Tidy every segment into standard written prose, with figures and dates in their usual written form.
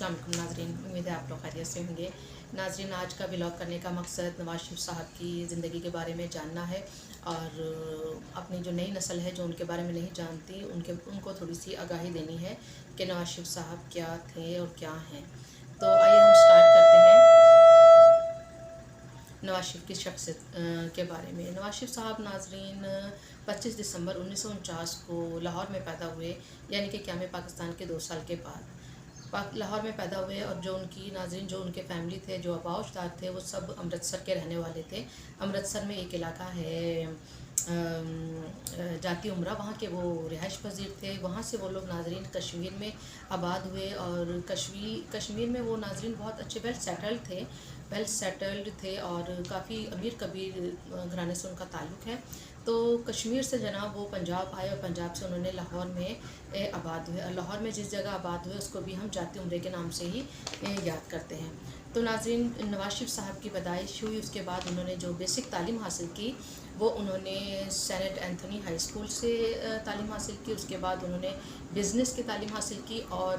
अस्सलाम वालेकुम नाज़रीन, उम्मीद है आप लोग खैरियत से होंगे। नाज़रीन, आज का व्लॉग करने का मकसद नवाज़ शरीफ साहब की ज़िंदगी के बारे में जानना है और अपनी जो नई नस्ल है जो उनके बारे में नहीं जानती उनको थोड़ी सी आगाही देनी है कि नवाज़ शरीफ साहब क्या थे और क्या हैं। तो आइए हम स्टार्ट करते हैं नवाज़ शरीफ की शख्सियत के बारे में। नवाज़ शरीफ साहब नाज़रीन 25 दिसंबर 1949 को लाहौर में पैदा हुए, यानी कि क़याम पाकिस्तान के 2 साल के बाद लाहौर में पैदा हुए। और जो उनकी नाज़रीन जो उनके फैमिली थे, जो आबाउजदाद थे, वो सब अमृतसर के रहने वाले थे। अमृतसर में एक इलाका है जाती उमरा, वहाँ के वो रिहाइश पजीर थे। वहाँ से वो लोग नाज़रीन कश्मीर में आबाद हुए और कश्मीर में वो नाज़रीन बहुत अच्छे वेल सेटल्ड थे और काफ़ी अमीर कबीर घराने से उनका ताल्लुक़ है। तो कश्मीर से जनाब वो पंजाब आए और पंजाब से उन्होंने लाहौर में आबाद हुए। लाहौर में जिस जगह आबाद हुए उसको भी हम जाती उम्रे के नाम से ही याद करते हैं। तो नाज़रीन, नवाज़ शरीफ साहब की पैदाइश हुई, उसके बाद उन्होंने जो बेसिक तालीम हासिल की वो उन्होंने सेंट एंथनी हाई स्कूल से तालीम हासिल की। उसके बाद उन्होंने बिज़नेस की तालीम हासिल की और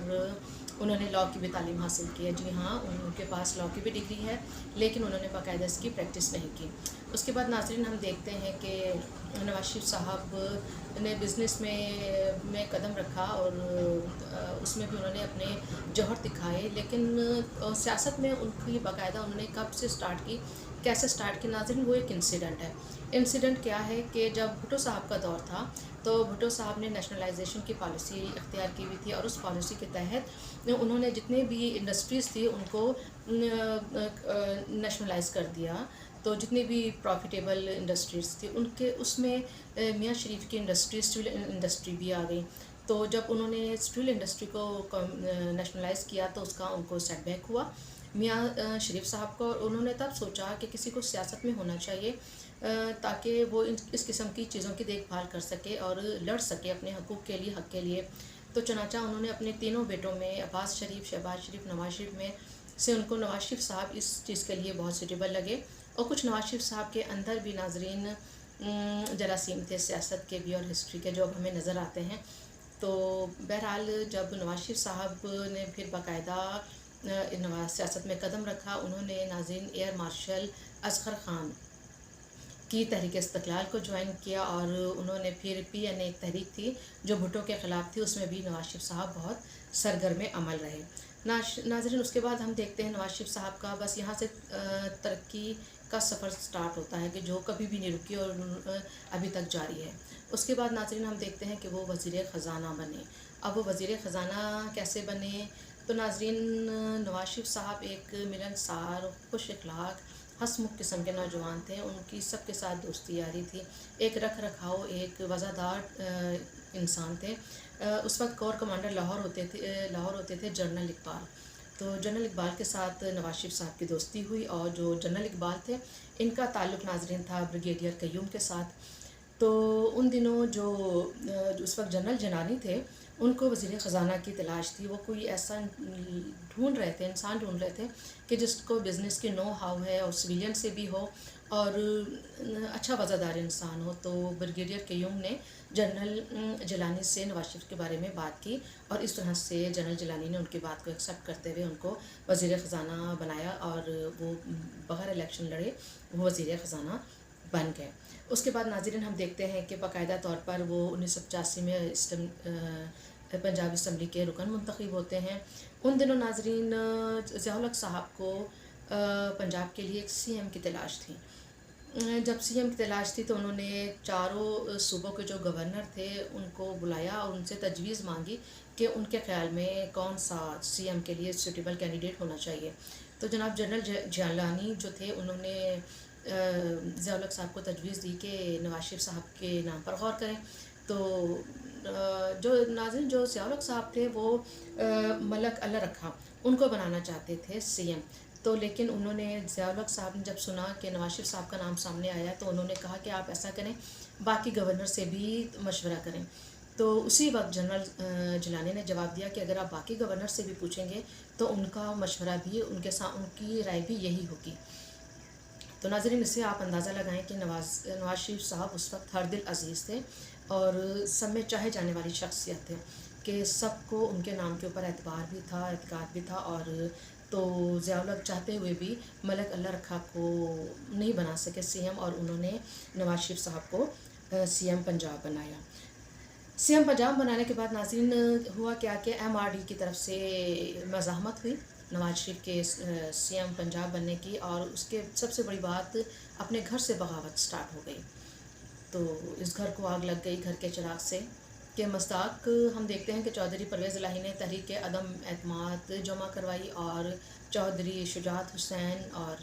उन्होंने लॉ की भी तालीम हासिल की है। जी हाँ, उनके पास लॉ की भी डिग्री है, लेकिन उन्होंने बाकायदा इसकी प्रैक्टिस नहीं की। उसके बाद नाज़रीन हम देखते हैं कि नवाज़ शरीफ साहब ने बिज़नेस में कदम रखा और उसमें भी उन्होंने अपने जौहर दिखाए, लेकिन सियासत में उनकी बाकायदा उन्होंने कब से स्टार्ट की, कैसे स्टार्ट की नाज़रीन, वो एक इंसिडेंट है। इंसिडेंट क्या है कि जब भुट्टो साहब का दौर था तो भुट्टो साहब ने नेशनलाइजेशन की पॉलिसी इख्तियार की हुई थी और उस पॉलिसी के तहत उन्होंने जितने भी इंडस्ट्रीज़ थी उनको नेशनलाइज कर दिया। तो जितनी भी प्रॉफिटेबल इंडस्ट्रीज़ थी उनके उसमें मियाँ शरीफ की इंडस्ट्री, स्टील इंडस्ट्री भी आ गई। तो जब उन्होंने स्टील इंडस्ट्री को नेशनलाइज किया तो उसका उनको सेटबैक हुआ मियाँ शरीफ साहब को। उन्होंने तब सोचा कि किसी को सियासत में होना चाहिए ताकि वो इस किस्म की चीज़ों की देखभाल कर सके और लड़ सके अपने हक़ के लिए। तो चुनांचा उन्होंने अपने तीनों बेटों में अब्बास शरीफ, शहबाज शरीफ, नवाज़ शरीफ में से उनको नवाज़ शरीफ साहब इस चीज़ के लिए बहुत सूटेबल लगे। और कुछ नवाज़ शरीफ साहब के अंदर भी नाज़रीन जरासीम थे सियासत के भी और हिस्ट्री के, जो अब हमें नज़र आते हैं। तो बहरहाल जब नवाज़ शरीफ साहब ने फिर बाकायदा सियासत में कदम रखा, उन्होंने नाज़रीन एयर मार्शल असगर ख़ान की तहरीक इस्तिक़लाल को ज्वाइन किया और उन्होंने फिर PNA एक तहरीक थी जो भुट्टो के ख़िलाफ़ थी, उसमें भी नवाज़ शरीफ साहब बहुत सरगर्म अमल रहे। नाज़रीन, उसके बाद हम देखते हैं नवाज़ शरीफ साहब का बस यहाँ से तरक्की का सफ़र स्टार्ट होता है कि जो कभी भी नहीं रुकी और अभी तक जारी है। उसके बाद नाज़रीन हम देखते हैं कि वो वज़ीर ख़ज़ाना बने। अब वो वज़ीर ख़ज़ाना कैसे बने? तो नाज़रीन, नवाज़ शरीफ साहब एक मिलनसार, खुश अखलाक, हंसमुख किस्म के नौजवान थे। उनकी सबके साथ दोस्ती यारी थी। एक रख रखाव, एक वज़ादार इंसान थे। उस वक्त कोर कमांडर लाहौर होते थे जनरल इकबाल। तो जनरल इकबाल के साथ नवाज़ शरीफ साहब की दोस्ती हुई और जो जनरल इकबाल थे इनका ताल्लुक़ नाज़रीन था ब्रिगेडियर क़य्यूम के साथ। तो उन दिनों जो उस वक्त जनरल जनानी थे उनको वज़ीर ख़ज़ाना की तलाश थी। वो कोई ऐसा इंसान ढूंढ रहे थे कि जिसको बिज़नेस की नो हाउ है और सिविलियन से भी हो और अच्छा वज़ादार इंसान हो। तो ब्रिगेडियर क़य्यूम ने जनरल जिलानी से नवाज़ शरीफ के बारे में बात की और इस तरह से जनरल जिलानी ने उनकी बात को एक्सेप्ट करते हुए उनको वज़ीर ख़ज़ाना बनाया और वो बग़ैर इलेक्शन लड़े वो वज़ीर ख़ज़ाना बन गए। उसके बाद नाज़रीन हम देखते हैं कि बाकायदा तौर पर वो 1985 में पंजाब असम्बली के रुकन मुंतखब होते हैं। उन दिनों नाज़रीन ज़िया-उल हक़ साहब को पंजाब के लिए एक CM की तलाश थी। जब CM की तलाश थी तो उन्होंने चारों सूबों के जो गवर्नर थे उनको बुलाया और उनसे तजवीज़ मांगी कि उनके ख़्याल में कौन सा CM के लिए सूटेबल कैंडिडेट होना चाहिए। तो जनाब जनरल जिलानी जो थे उन्होंने ज़िया-उल हक़ साहब को तजवीज़ दी कि नवाज़ शरीफ साहब के नाम पर गौर करें। तो जो नाज़रीन जो ज़िया-उल हक़ साहब थे वो मलक अल्लाह रखा उनको बनाना चाहते थे CM। तो लेकिन उन्होंने ज़िया-उल हक़ साहब ने जब सुना कि नवाज़ शरीफ साहब का नाम सामने आया तो उन्होंने कहा कि आप ऐसा करें, बाकी गवर्नर से भी मशवरा करें। तो उसी वक्त जनरल जिलानी ने जवाब दिया कि अगर आप बाकी गवर्नर से भी पूछेंगे तो उनका मशवरा भी उनकी राय भी यही होगी। तो नाज़रीन, इससे आप अंदाज़ा लगाएं कि नवाज़ शरीफ साहब उस वक्त हर दिल अज़ीज़ थे और सब में चाहे जाने वाली शख्सियत थे। कि सबको उनके नाम के ऊपर एतबार भी था, एतकाद भी था। और तो ज़िया-उल-हक चाहते हुए भी मलिक अल्लाह रखा को नहीं बना सके सीएम, और उन्होंने नवाज शरीफ साहब को सीएम पंजाब बनाया। सीएम पंजाब बनाने के बाद नाज़रीन हुआ क्या कि एमआरडी की तरफ से मज़ाहमत हुई नवाज शरीफ के सीएम पंजाब बनने की, और उसके सबसे बड़ी बात, अपने घर से बगावत स्टार्ट हो गई। तो इस घर को आग लग गई, घर के चिराग से के मस्ताक हम देखते हैं कि चौधरी परवेज़ इलाही ने तहरीक अदम एतमाद जमा करवाई, और चौधरी शुजात हुसैन और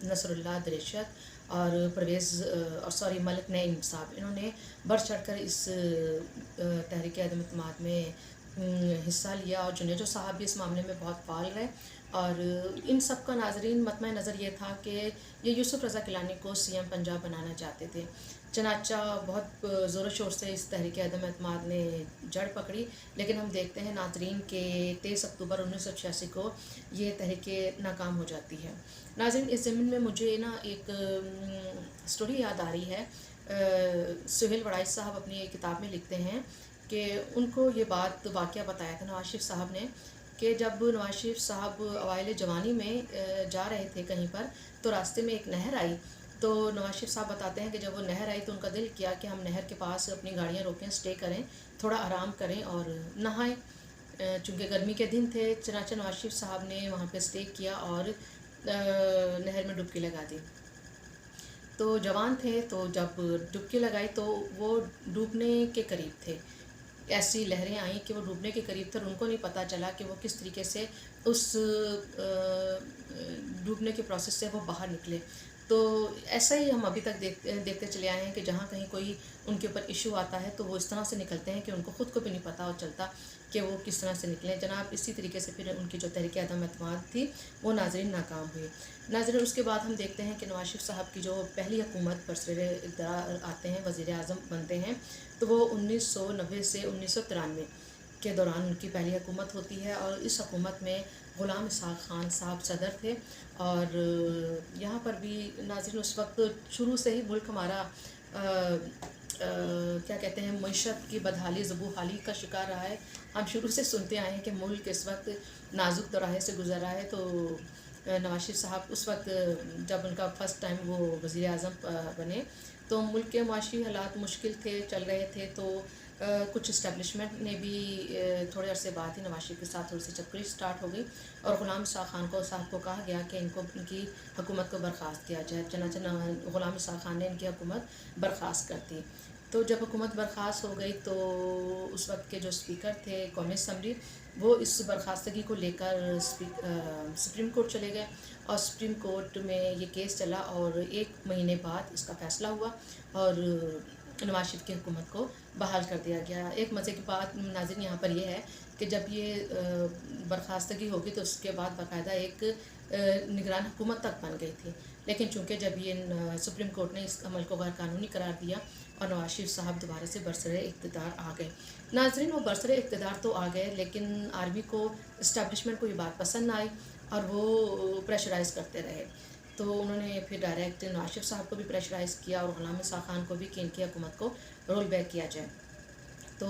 नसरुल्लाह दरेशत और परवेज़ और सॉरी मलिक नईम साहब, इन्होंने बढ़ चढ़कर इस तहरीक अदम एतमाद में हिस्सा लिया, और जुनेजो साहब भी इस मामले में बहुत फाल रहे। और इन सब का नाजरीन मतम नज़र ये था कि ये यूसुफ रज़ा गिलानी को सीएम पंजाब बनाना चाहते थे। चनाचा बहुत ज़ोर शोर से इस तहरीक अदम एतमाद ने जड़ पकड़ी, लेकिन हम देखते हैं नाजरीन के 23 अक्टूबर 1986 को ये तहरीक नाकाम हो जाती है। नाजरीन इस ज़मीन में मुझे ना एक स्टोरी याद आ रही है। सुहेल वड़ाइच साहब अपनी एक किताब में लिखते हैं कि उनको ये बात वाक़या बताया था नवाज शरीफ साहब ने, कि जब नवाज शरीफ साहब अवाइल जवानी में जा रहे थे कहीं पर, तो रास्ते में एक नहर आई। तो नवाज शरीफ साहब बताते हैं कि जब वो नहर आई तो उनका दिल किया कि हम नहर के पास अपनी गाड़ियाँ रोकें, स्टे करें, थोड़ा आराम करें और नहाएं। चूँकि गर्मी के दिन थे, चनाचा नवाज शरीफ साहब ने वहाँ पे स्टे किया और नहर में डुबकी लगा दी। तो जवान थे, तो जब डुबकी लगाई तो वो डूबने के करीब थे। ऐसी लहरें आई कि वो डूबने के करीब थे, और उनको नहीं पता चला कि वो किस तरीके से उस डूबने के प्रोसेस से वो बाहर निकले। तो ऐसा ही हम अभी तक देखते चले आए हैं कि जहाँ कहीं कोई उनके ऊपर इशू आता है तो वो इस तरह से निकलते हैं कि उनको ख़ुद को भी नहीं पता और चलता कि वो किस तरह से निकले। जनाब इसी तरीके से फिर उनकी जो तहरीक अदम एतमाद थी वो नाज़रीन नाकाम हुई। नाज़रीन उसके बाद हम देखते हैं कि नवाज शरीफ साहब की जो पहली हुकूमत बरसरे इक़्तिदार आते हैं, वज़ीर आज़म बनते हैं, तो वो 1990 से 1993 के दौरान उनकी पहली हुकूमत होती है। और इस हुकूमत में ग़ुलाम इसहाक़ ख़ान साहब सदर थे। और यहाँ पर भी नाज़रीन उस वक्त शुरू से ही मुल्क हमारा क्या कहते हैं, मईशत की बदहाली, ज़बूहाली का शिकार रहा है। हम शुरू से सुनते आए हैं कि मुल्क इस वक्त नाजुक दौराहे से गुज़र रहा है। तो नवाज शरीफ साहब उस वक्त जब उनका फ़र्स्ट टाइम वो वज़ीर आज़म बने तो मुल्क के माशी हालात मुश्किल थे, चल रहे थे। तो कुछ इस्टेब्लिशमेंट ने भी थोड़े अरसे बाद ही नवाज शरीफ के साथ थोड़ी सी चक्करी स्टार्ट हो गई, और ग़ुलाम इसहाक़ ख़ान साहब को कहा गया कि इनकी हुकूमत को बर्खास्त किया जाए। चनाचा ग़ुलाम इसहाक़ ख़ान ने इनकी हुकूमत बर्खास्त कर दी। तो जब हुकूमत बर्खास्त हो गई तो उस वक्त के जो स्पीकर थे कौमी असम्बली, वो इस बर्खास्तगी को लेकर सुप्रीम कोर्ट चले गए, और सुप्रीम कोर्ट में ये केस चला, और 1 महीने बाद इसका फ़ैसला हुआ और नवाज शरीफ की हुकूमत को बहाल कर दिया गया। एक मज़े की बात नाज़रीन यहाँ पर यह है कि जब ये बर्खास्तगी होगी तो उसके बाद बाकायदा एक निगरान हुकूमत तक बन गई थी। लेकिन चूँकि जब ये सुप्रीम कोर्ट ने इस अमल को गैरकानूनी करार दिया और नवाज शरीफ साहब दोबारा से बरसरे इक़्तिदार आ गए। नाज़रीन वो बरसरे इक़्तिदार तो आ गए, लेकिन आर्मी को, इस्टेब्लिशमेंट को ये बात पसंद ना आई और वो प्रेशराइज़ करते रहे। तो उन्होंने फिर डायरेक्ट नवाज शरीफ साहब को भी प्रेशराइज़ किया और ग़ुलाम इसहाक़ ख़ान को भी कि इनकी हुकूमत को रोल बैक किया जाए। तो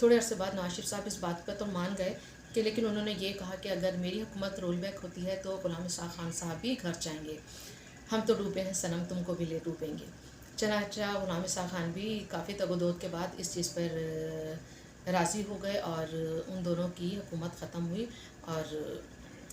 थोड़े अरसे बाद नवाज शरीफ साहब इस बात पर तो मान गए कि, लेकिन उन्होंने ये कहा कि अगर मेरी हुकूमत रोल बैक होती है तो ग़ुलाम इसहाक़ ख़ान साहब भी घर जाएंगे। हम तो डूबे हैं सनम, तुमको भी ले डूबेंगे। चनाचा ग़ुलाम इसहाक़ ख़ान भी काफ़ी तगोदोद के बाद इस चीज़ पर राज़ी हो गए और उन दोनों की हुकूमत ख़त्म हुई। और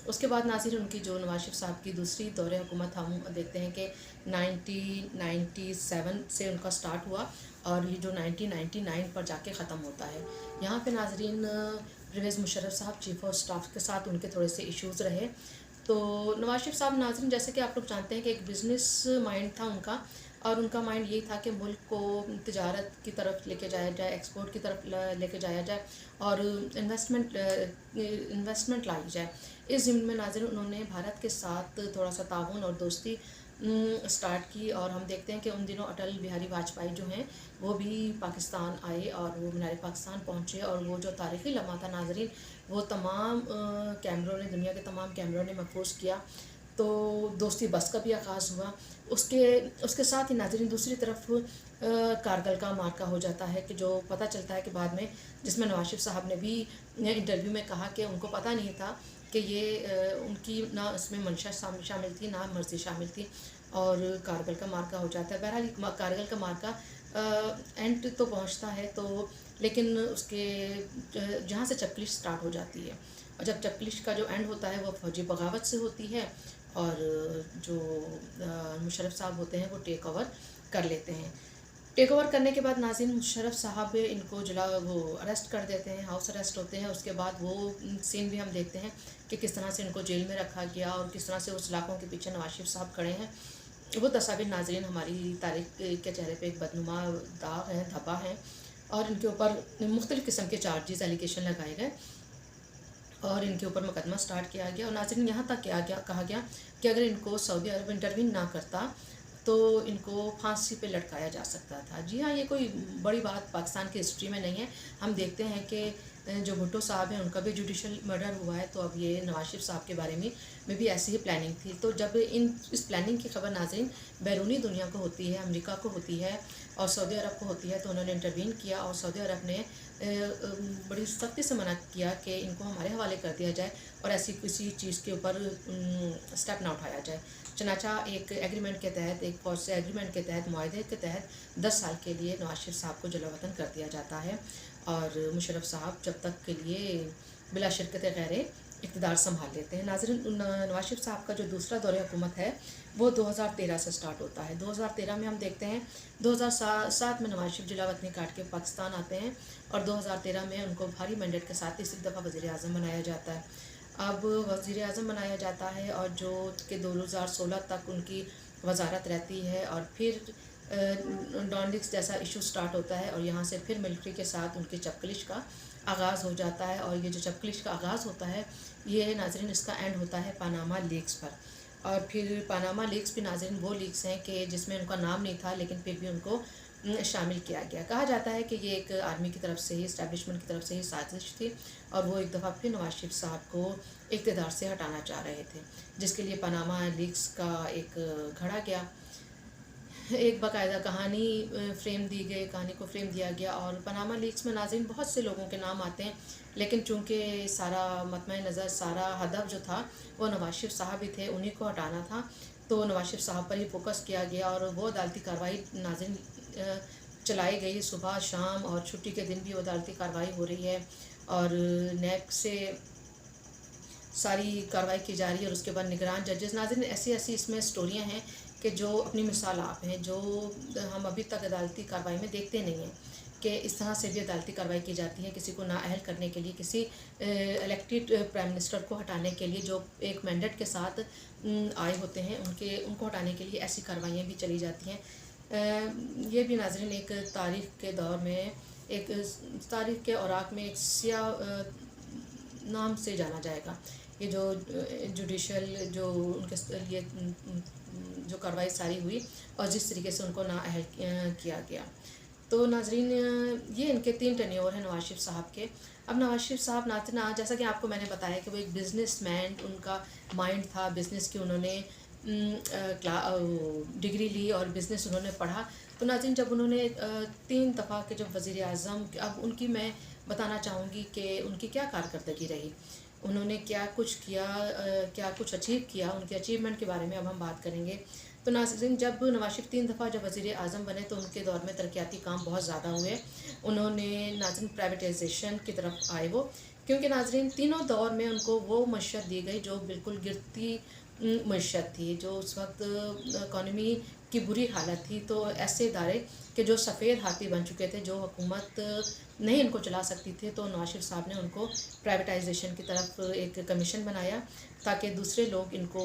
उसके बाद नाज़रीन उनकी जो नवाज शरीफ साहब की दूसरी दौरे हुकूमत हम देखते हैं कि 1997 से उनका स्टार्ट हुआ, और ये जो 1999 पर जाके ख़त्म होता है। यहाँ पे नाज़रीन परवेज़ मुशर्रफ साहब चीफ़ ऑफ स्टाफ के साथ उनके थोड़े से इश्यूज़ रहे। तो नवाज शरीफ साहब नाज़रीन, जैसे कि आप लोग जानते हैं कि एक बिज़नेस माइंड था उनका, और उनका माइंड यही था कि मुल्क को तिजारत की तरफ लेके जाया जाए, एक्सपोर्ट की तरफ लेके जाया जाए और इन्वेस्टमेंट लाई जाए। इस ज़िम्न में नाज़रीन उन्होंने भारत के साथ थोड़ा सा ताउन और दोस्ती स्टार्ट की। और हम देखते हैं कि उन दिनों अटल बिहारी वाजपेयी जो हैं वो भी पाकिस्तान आए और वो मीनार पाकिस्तान पहुँचे, और वो जो तारीख़ी लम्हा था नाज़रीन, वो तमाम कैमरों ने, दुनिया के तमाम कैमरों ने महफूज किया। तो दोस्ती बस का भी आगाज़ हुआ। उसके उसके साथ ही नाज़रीन दूसरी तरफ कारगिल का मार्का हो जाता है, कि जो पता चलता है कि बाद में, जिसमें नवाज शरीफ साहब ने भी इंटरव्यू में कहा कि उनको पता नहीं था कि ये उनकी ना इसमें मंशा शामिल थी, ना मर्ज़ी शामिल थी, और कारगिल का मार्का हो जाता है। बहरहाल कारगिल का मार्का एंड तो पहुंचता है, तो लेकिन उसके जहाँ से चपकलिश स्टार्ट हो जाती है, और जब चपकलिश का जो एंड होता है वो फौजी बगावत से होती है, और जो मुशर्रफ साहब होते हैं वो टेक ओवर कर लेते हैं। टेक ओवर करने के बाद नाज़रीन मुशर्रफ साहब इनको वो अरेस्ट कर देते हैं, हाउस अरेस्ट होते हैं। उसके बाद वो सीन भी हम देखते हैं कि किस तरह से इनको जेल में रखा गया और किस तरह से उस लाखों के पीछे नवाज शरीफ साहब खड़े हैं। वो तस्वीर नाज़रीन हमारी तारीख के चेहरे पे एक बदनुमा दाग है, धब्बा है, और इनके ऊपर मुख्तलिफ़ किस्म के चार्जेस एलिगेशन लगाए गए और इनके ऊपर मुकदमा स्टार्ट किया गया। और नाज़रीन यहाँ तक कहा गया कि अगर इनको सऊदी अरब इंटरवीन ना करता तो इनको फांसी पे लटकाया जा सकता था। जी हाँ, ये कोई बड़ी बात पाकिस्तान की हिस्ट्री में नहीं है। हम देखते हैं कि जो भुट्टो साहब हैं उनका भी जुडिशल मर्डर हुआ है, तो अब ये नवाज शरीफ साहब के बारे में भी ऐसी ही प्लानिंग थी। तो जब इस प्लानिंग की खबर नाज़रीन बैरूनी दुनिया को होती है, अमेरिका को होती है और सऊदी अरब को होती है, तो उन्होंने इंटरवीन किया और सऊदी अरब ने बड़ी सख्ती से मना किया कि इनको हमारे हवाले कर दिया जाए और ऐसी किसी चीज़ के ऊपर स्टेप ना उठाया जाए। चनाचा एक एग्रीमेंट के तहत, एक फौज से एग्रीमेंट के तहत, मुआहदे के तहत 10 साल के लिए नवाज शरीफ साहब को जलावतन कर दिया जाता है, और मुशर्रफ साहब जब तक के लिए बिला शिरकत गैर इक़्तिदार संभाल लेते हैं। नाज़रीन नवाज शरीफ साहब का जो दूसरा दौर हुकूमत है वो 2013 से स्टार्ट होता है। 2013 में हम देखते हैं 2007 में नवाज शरीफ जलावतनी काट के पाकिस्तान आते हैं और 2013 में उनको भारी मैंडेट के साथ तीसरी दफ़ा वज़ीर आज़म बनाया जाता है। अब वज़ीर आज़म बनाया जाता है और जो कि 2016 तक उनकी वजारत रहती है, और फिर डॉन लीक्स जैसा इशू स्टार्ट होता है और यहाँ से फिर मिलिट्री के साथ उनकी चपकलिश का आगाज़ हो जाता है। और ये जो चपकलिश का आगाज़ होता है ये नाज़रीन इसका एंड होता है पनामा लीक्स पर। और फिर पनामा लीक्स भी नाज़रीन वो लीक्स हैं कि जिसमें उनका नाम नहीं था, लेकिन फिर भी उनको शामिल किया गया। कहा जाता है कि ये एक आर्मी की तरफ से ही, इस्टेब्लिशमेंट की तरफ से ही साजिश थी, और वो एक दफ़ा फिर नवाज शरीफ साहब को इक़्तिदार से हटाना चाह रहे थे, जिसके लिए पनामा लीक्स का एक घड़ा गया, एक बाकायदा कहानी फ्रेम दी गई, कहानी को फ्रेम दिया गया। और पनामा लीक्स में नाज़रीन बहुत से लोगों के नाम आते हैं, लेकिन चूंकि सारा मतमय नज़र, सारा हदफ जो था वो नवाज शरीफ साहब ही थे, उन्हीं को हटाना था, तो नवाज शरीफ साहब पर ही फोकस किया गया। और वो अदालती कार्रवाई नाज़रीन चलाई गई, सुबह शाम और छुट्टी के दिन भी वो अदालती कार्रवाई हो रही है, और नैब से सारी कार्रवाई की जा रही है। और उसके बाद निगरान जजेस, नाज़रीन ऐसी ऐसी इसमें स्टोरियाँ हैं कि जो अपनी मिसाल आप हैं, जो हम अभी तक अदालती कार्रवाई में देखते नहीं हैं, कि इस तरह से भी अदालती कार्रवाई की जाती है किसी को नाअहल करने के लिए, किसी इलेक्टेड प्राइम मिनिस्टर को हटाने के लिए जो एक मैंडेट के साथ आए होते हैं, उनको हटाने के लिए ऐसी कार्रवाइयाँ भी चली जाती हैं। ये भी नाज़रीन एक तारीख़ के दौर में, एक तारीख़ के औराक में एक सियाह नाम से जाना जाएगा। ये जो जुडिशल जो उनके लिए जो कार्रवाई सारी हुई और जिस तरीके से उनको नाअहल किया गया। तो नाज़रीन ये इनके 3 टेन्योर हैं नवाज शरीफ साहब के। अब नवाज शरीफ साहब नातना, जैसा कि आपको मैंने बताया कि वो एक बिज़नेसमैन, उनका माइंड था बिज़नेस की, उन्होंने डिग्री ली और बिज़नेस उन्होंने पढ़ा। तो नाज़रीन जब उन्होंने 3 दफ़ा के जब वज़ीर आज़म, अब उनकी मैं बताना चाहूँगी कि उनकी क्या कारकर्दगी रही, उन्होंने क्या कुछ किया, क्या कुछ अचीव किया, उनके अचीवमेंट के बारे में अब हम बात करेंगे। तो नाज़रीन जब नवाज शरीफ 3 दफ़ा जब वज़ीर आज़म बने तो उनके दौर में तरक्याती काम बहुत ज़्यादा हुए। उन्होंने नाज़रीन प्राइवेटाइजेशन की तरफ आए वो, क्योंकि नाज़रीन तीनों दौर में उनको वो मईशत दी गई जो बिल्कुल गिरती मईशत थी, जो उस वक्त इकॉनमी की बुरी हालत थी। तो ऐसे इदारे कि जो सफ़ेद हाथी बन चुके थे, जो हुकूमत नहीं इनको चला सकती थी, तो नवाज शरीफ साहब ने उनको प्राइवेटाइजेशन की तरफ एक कमीशन बनाया ताकि दूसरे लोग इनको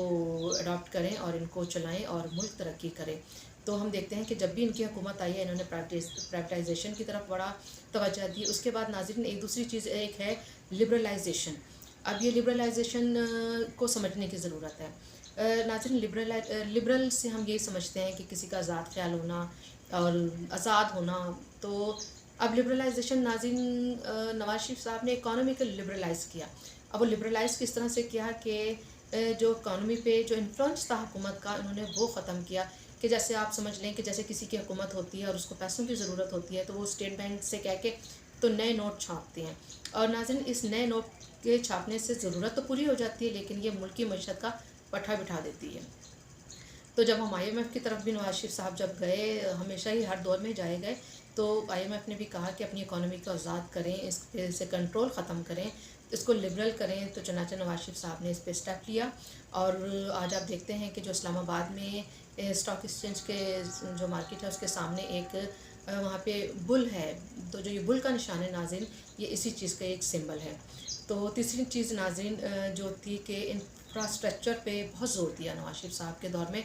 अडॉप्ट करें और इनको चलाएं और मुल्क तरक्की करे। तो हम देखते हैं कि जब भी इनकी हुकूमत आई है, इन्होंने प्राइवेटाइजेशन की तरफ बड़ा तवज्जो दी। उसके बाद नाज़रीन एक दूसरी चीज़ एक है लिबरलाइजेशन। अब ये लिबरलाइजेशन को समझने की ज़रूरत है। नाज़रीन लिबरल से हम यही समझते हैं कि किसी का आज़ाद ख्याल होना और आज़ाद होना। तो अब लिबरलाइजेशन नाज़रीन नवाज शरीफ साहब ने इकोनॉमी को लिबरलाइज़ किया। अब वो लिबरलाइज़ किस तरह से किया कि जो इकॉनमी पे जो इन्फ्लुएंस था हुकूमत का, उन्होंने वो ख़त्म किया। कि जैसे आप समझ लें कि जैसे किसी की हुकूमत होती है और उसको पैसों की ज़रूरत होती है, तो वो स्टेट बैंक से कह के तो नए नोट छापते हैं। और नाज़रीन, इस नए नोट के छापने से ज़रूरत तो पूरी हो जाती है, लेकिन ये मुल्क की मईशत का पट्टा बिठा देती है। तो जब हम IMF की तरफ भी नवाज शरीफ साहब जब गए, हमेशा ही हर दौर में जाए गए, तो IMF ने भी कहा कि अपनी इकोनॉमी को आज़ाद करें, इस पे से कंट्रोल ख़त्म करें, इसको लिबरल करें। तो चनाचा नवाज शरीफ साहब ने इस पे स्टेप लिया। और आज आप देखते हैं कि जो इस्लामाबाद में स्टॉक एक्सचेंज के जो मार्केट है उसके सामने एक वहाँ पे बुल है। तो जो ये बुल का निशान है नाज़रीन, ये इसी चीज़ का एक सिंबल है। तो तीसरी चीज़ नाज़रीन जो थी कि इंफ्रास्ट्रक्चर पे बहुत ज़ोर दिया नवाज शरीफ साहब के दौर में।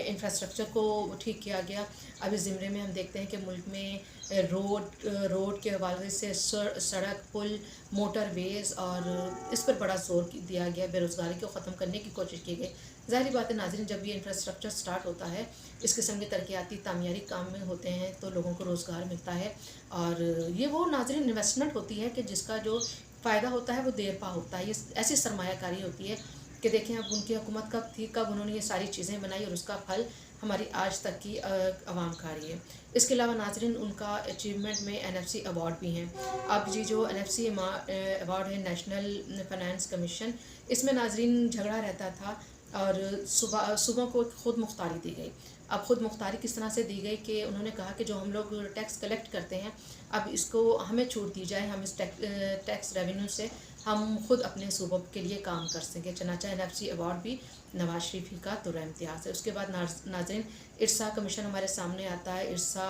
इंफ्रास्ट्रक्चर को ठीक किया गया। अब इस ज़िम्रे में हम देखते हैं कि मुल्क में रोड के हवाले से सड़क, पुल, मोटरवेज़ और इस पर बड़ा ज़ोर दिया गया। बेरोज़गारी को ख़त्म करने की कोशिश की गई। ज़ाहिर बात है नाज़रीन, जब ये इंफ्रास्ट्रक्चर स्टार्ट होता है, इस किस्म के तरक्याती तामीरी काम में होते हैं, तो लोगों को रोज़गार मिलता है। और ये वो नाज़रीन इन्वेस्टमेंट होती है कि जिसका जो फ़ायदा होता है वो देर पा होता है। ये ऐसी सरमायाकारी होती है कि देखें अब उनकी हुकूमत कब थी, कब उन्होंने ये सारी चीज़ें बनाई और उसका फल हमारी आज तक की आवाम खा रही है। इसके अलावा नाज़रीन, उनका अचीवमेंट में NFC अवार्ड भी हैं। अब जी जो NFC अवार्ड है, नेशनल फाइनेंस कमीशन, इसमें नाज़रीन झगड़ा रहता था और सुबह को खुद मुख्तारी दी गई। अब खुद मुख्तारी किस तरह से दी गई कि उन्होंने कहा कि जो हम लोग टैक्स कलेक्ट करते हैं, अब इसको हमें छूट दी जाए, हम इस टैक्स रेवेन्यू से हम खुद अपने सूबों के लिए काम कर सकें। चनाचा NFC अवार्ड भी नवाज शरीफ ही का दुर्रा इम्तियाज़ है। उसके बाद नाज़रीन, इरसा कमीशन हमारे सामने आता है। इरसा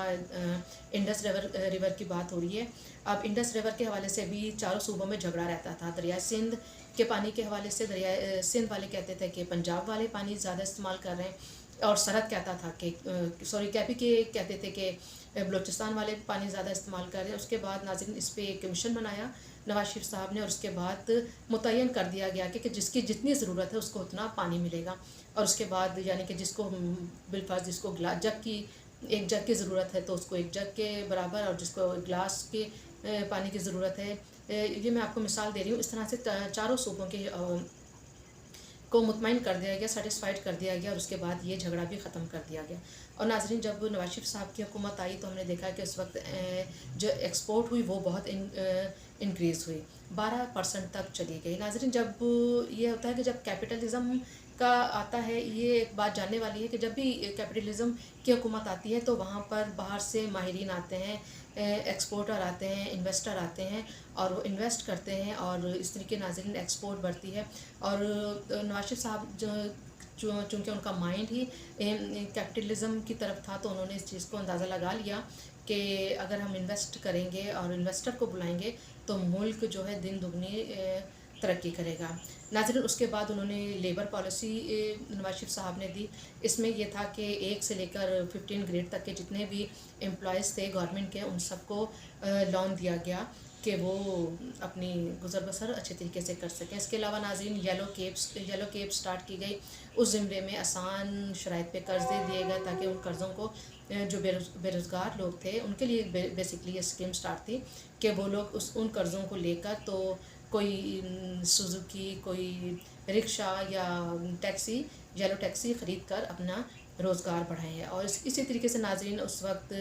इंडस रिवर की बात हो रही है। अब इंडस रिवर के हवाले से भी चारों सूबों में झगड़ा रहता था। दरिया सिंध के पानी के हवाले से दरिया सिंध वाले कहते थे कि पंजाब वाले पानी ज़्यादा इस्तेमाल कर रहे हैं, और सरहद कहता था कि कैपी के कहते थे कि बलूचिस्तान वाले पानी ज़्यादा इस्तेमाल कर रहे हैं। उसके बाद नाज़रीन, इस पर एक कमीशन बनाया नवाज शरीफ साहब ने, और उसके बाद मुतय्यन कर दिया गया कि जिसकी जितनी ज़रूरत है उसको उतना पानी मिलेगा। और उसके बाद यानी कि जिसको बिलफर्ज जिसको जग की एक जग की ज़रूरत है तो उसको एक जग के बराबर, और जिसको गिलास के पानी की ज़रूरत है, ये मैं आपको मिसाल दे रही हूँ। इस तरह से चारों सूबों के को मुतमईन कर दिया गया, सेटिस्फाइड कर दिया गया, और उसके बाद ये झगड़ा भी ख़त्म कर दिया गया। और नाज़रीन, जब नवाज शरीफ साहब की हुकूमत आई तो हमने देखा कि उस वक्त जो एक्सपोर्ट हुई वो बहुत इंक्रीज़ हुई, 12% तक चली गई। नाज़रीन, जब ये होता है कि जब कैपिटलिज़म का आता है, ये एक बात जानने वाली है कि जब भी कैपिटलिज़म की हुकूमत आती है तो वहाँ पर बाहर से माहिरीन आते हैं, एक्सपोर्टर आते हैं, इन्वेस्टर आते हैं, और वो इन्वेस्ट करते हैं, और इस तरीके नाज़रीन एक्सपोर्ट बढ़ती है। और नवाज शरीफ साहब चूँकि उनका माइंड ही कैपिटलिज़म की तरफ था, तो उन्होंने इस चीज़ को अंदाज़ा लगा लिया कि अगर हम इन्वेस्ट करेंगे और इन्वेस्टर को बुलाएंगे तो मुल्क जो है दिन दुगनी तरक्की करेगा। नाज़रीन, उसके बाद उन्होंने लेबर पॉलिसी नवाज शरीफ साहब ने दी। इसमें यह था कि 1 से लेकर 15 ग्रेड तक के जितने भी एम्प्लॉयज़ थे गवर्नमेंट के, उन सबको लोन दिया गया कि वो अपनी गुजर बसर अच्छे तरीके से कर सकें। इसके अलावा नाज़रीन, येलो केप स्टार्ट की गई। उस ज़िम्रे में आसान शराइत पे कर्ज़ दे दिए गए ताकि उन कर्ज़ों को जो बेरोज़गार लोग थे उनके लिए बेसिकली ये स्कीम स्टार्ट थी कि वो लोग उन कर्ज़ों को लेकर तो कोई सुजुकी, कोई रिक्शा या टैक्सी, येलो टैक्सी ख़रीद कर अपना रोज़गार बढ़ाएं। और इसी तरीके से नाज़रीन, उस वक्त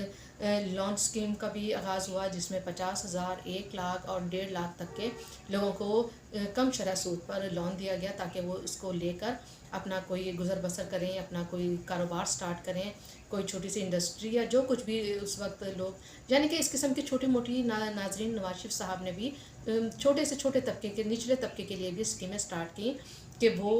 लॉन्च स्कीम का भी आगाज़ हुआ जिसमें 50,000, 1 लाख और 1.5 लाख तक के लोगों को कम शरह सूद पर लोन दिया गया ताकि वो इसको लेकर अपना कोई गुजर बसर करें, अपना कोई कारोबार स्टार्ट करें, कोई छोटी सी इंडस्ट्री या जो कुछ भी उस वक्त लोग, यानी कि इस किस्म की छोटी मोटी नाज़रीन नवाज शरीफ साहब ने भी छोटे से छोटे तबके के, निचले तबके के लिए भी स्कीमें स्टार्ट की कि वो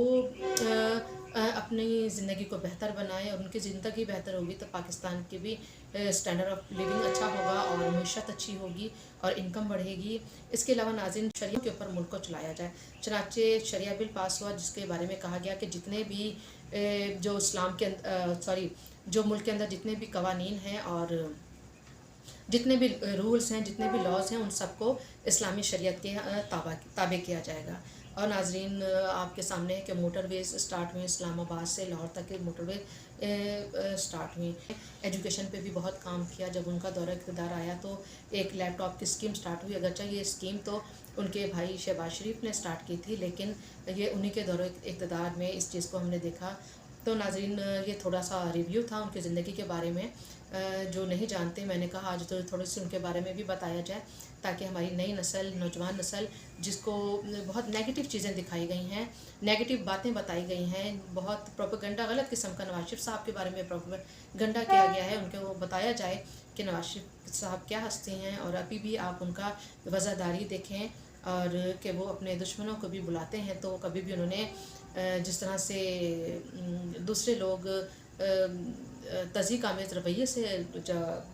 अपनी ज़िंदगी को बेहतर बनाएं, और उनकी ज़िंदगी बेहतर होगी तो पाकिस्तान की भी स्टैंडर्ड ऑफ लिविंग अच्छा होगा और मईशत अच्छी होगी और इनकम बढ़ेगी। इसके अलावा नाज़रीन, शरिया के ऊपर मुल्क को चलाया जाए। चनाचे शरिया बिल पास हुआ जिसके बारे में कहा गया कि जितने भी जो इस्लाम के जो मुल्क के अंदर जितने भी कवानीन हैं और जितने भी रूल्स हैं, जितने भी लॉज हैं, उन सबको इस्लामी शरीयत के ताबे किया जाएगा। और नाजरीन आपके सामने है कि मोटरवेज़ स्टार्ट हुई, इस्लामाबाद से लाहौर तक के मोटरवे स्टार्ट हुई। एजुकेशन पे भी बहुत काम किया। जब उनका दौरा इक़्तिदार आया तो एक लैपटॉप की स्कीम स्टार्ट हुई। अगरचे ये स्कीम तो उनके भाई शहबाज शरीफ ने स्टार्ट की थी, लेकिन ये उन्हीं के दौरे इक़्तिदार में इस चीज़ को हमने देखा। तो नाज़रीन ये थोड़ा सा रिव्यू था उनकी ज़िंदगी के बारे में। जो नहीं जानते, मैंने कहा आज तो थोड़ी सी उनके बारे में भी बताया जाए, ताकि हमारी नई नस्ल, नौजवान नस्ल, जिसको बहुत नेगेटिव चीज़ें दिखाई गई हैं, नेगेटिव बातें बताई गई हैं, बहुत प्रोपेगेंडा, गलत किस्म का नवाज शरीफ साहब के बारे में प्रोपेगेंडा किया गया है, उनको बताया जाए कि नवाज शरीफ साहब क्या हस्ती हैं। और अभी भी आप उनका वज़ादारी देखें, और कि वो अपने दुश्मनों को भी बुलाते हैं। तो कभी भी उन्होंने जिस तरह से दूसरे लोग तज़ीक आमेज़ रवैये से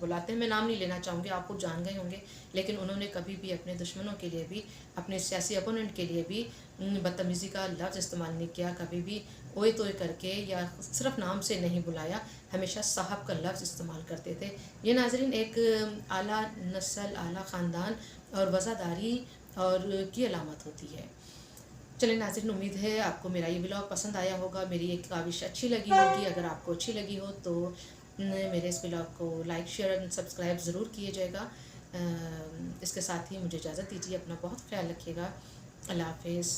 बुलाते हैं, मैं नाम नहीं लेना चाहूँगी, आप खुद जान गए होंगे, लेकिन उन्होंने कभी भी अपने दुश्मनों के लिए भी, अपने सियासी अपोनेंट के लिए भी बदतमीज़ी का लफ्ज़ इस्तेमाल नहीं किया। कभी भी ओए तोए करके या सिर्फ नाम से नहीं बुलाया, हमेशा साहब का लफ्ज़ इस्तेमाल करते थे। ये नाज़रीन एक आला नस्ल, आला ख़ानदान और वज़ादारी और की अलामत होती है। चलिए नाज़रीन, उम्मीद है आपको मेरा ये व्लॉग पसंद आया होगा, मेरी एक काविश अच्छी लगी होगी। अगर आपको अच्छी लगी हो तो मेरे इस व्लॉग को लाइक, शेयर एंड सब्सक्राइब ज़रूर कीजिएगा। इसके साथ ही मुझे इजाज़त दीजिए। अपना बहुत ख्याल रखिएगा। अल्लाह हाफ़िज़।